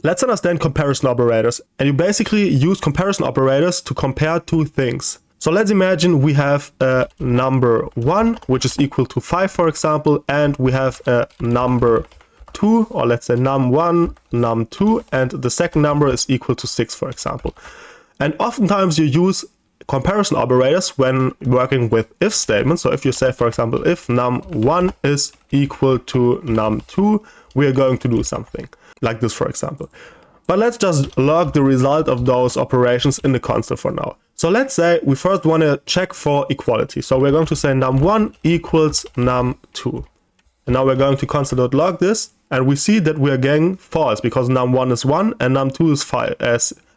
Let's understand comparison operators, and you basically use comparison operators to compare two things. So let's imagine we have a number 1, which is equal to 5, for example, and we have a number 2, or let's say num1, num2, and the second number is equal to 6, for example. And oftentimes you use comparison operators when working with if statements. So if you say, for example, if num1 is equal to num2, we are going to do something like this, for example. But let's just log the result of those operations in the console for now. So let's say we first want to check for equality. So we're going to say num1 equals num2. And now we're going to console.log this, and we see that we are getting false because num1 is 1 and num2 is 5,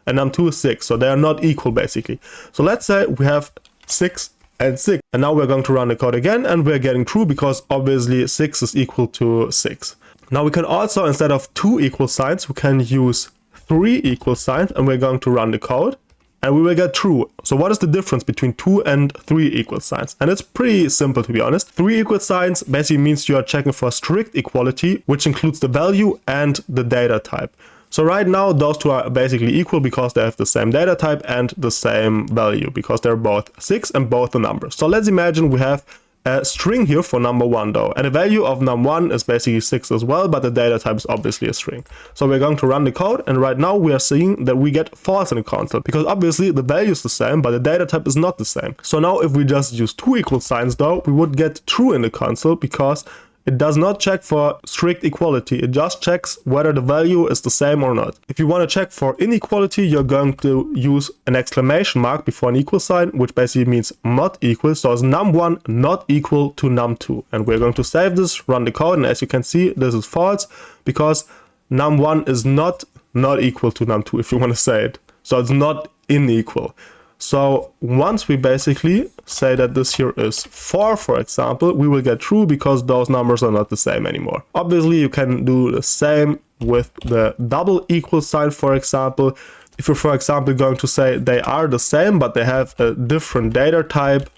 and num2 is 6. So they are not equal basically. So let's say we have 6 and 6. And now we're going to run the code again, and we're getting true because obviously 6 is equal to 6. Now we can also, instead of 2 equal signs, we can use 3 equal signs, and we're going to run the code and we will get true. So what is the difference between 2 and 3 equal signs? And it's pretty simple, to be honest. 3 equal signs basically means you are checking for strict equality, which includes the value and the data type. So right now those two are basically equal because they have the same data type and the same value, because they're both 6 and both a number. So let's imagine we have a string here for number 1 though, and the value of num1 is basically 6 as well, but the data type is obviously a string. So we're going to run the code, and right now we are seeing that we get false in the console because obviously the value is the same, but the data type is not the same. So now if we just use 2 equal signs though, we would get true in the console because it does not check for strict equality. It just checks whether the value is the same or not. If you want to check for inequality, you're going to use an exclamation mark before an equal sign, which basically means not equal. So it's num1 not equal to num2. And we're going to save this, run the code, and as you can see, this is false because num1 is not equal to num2, if you want to say it. So it's not unequal. So once we basically say that this here is 4, for example, we will get true because those numbers are not the same anymore. Obviously, you can do the same with the double equal sign, for example. If you're, for example, going to say they are the same, but they have a different data type,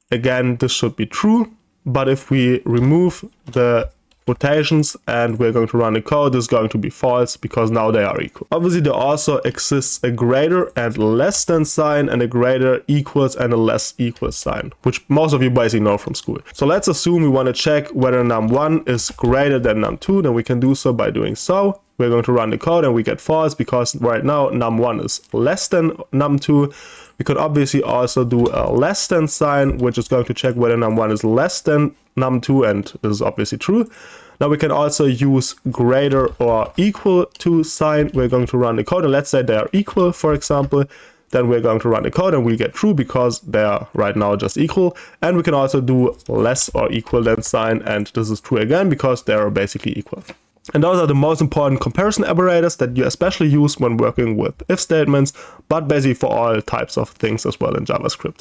again, this should be true. But if we remove the quotations and we're going to run the code, this is going to be false because now they are equal. Obviously, there also exists a greater and less than sign, and a greater equals and a less equals sign, which most of you basically know from school. So let's assume we want to check whether num1 is greater than num2, then we can do so by doing so. We're going to run the code and we get false because right now num1 is less than num2. We could obviously also do a less than sign, which is going to check whether num1 is less than num2, and this is obviously true. Now we can also use greater or equal to sign. We're going to run the code, and let's say they are equal, for example. Then we're going to run the code and we get true because they are right now just equal. And we can also do less or equal than sign, and this is true again because they are basically equal. And those are the most important comparison operators that you especially use when working with if statements, but basically for all types of things as well in JavaScript.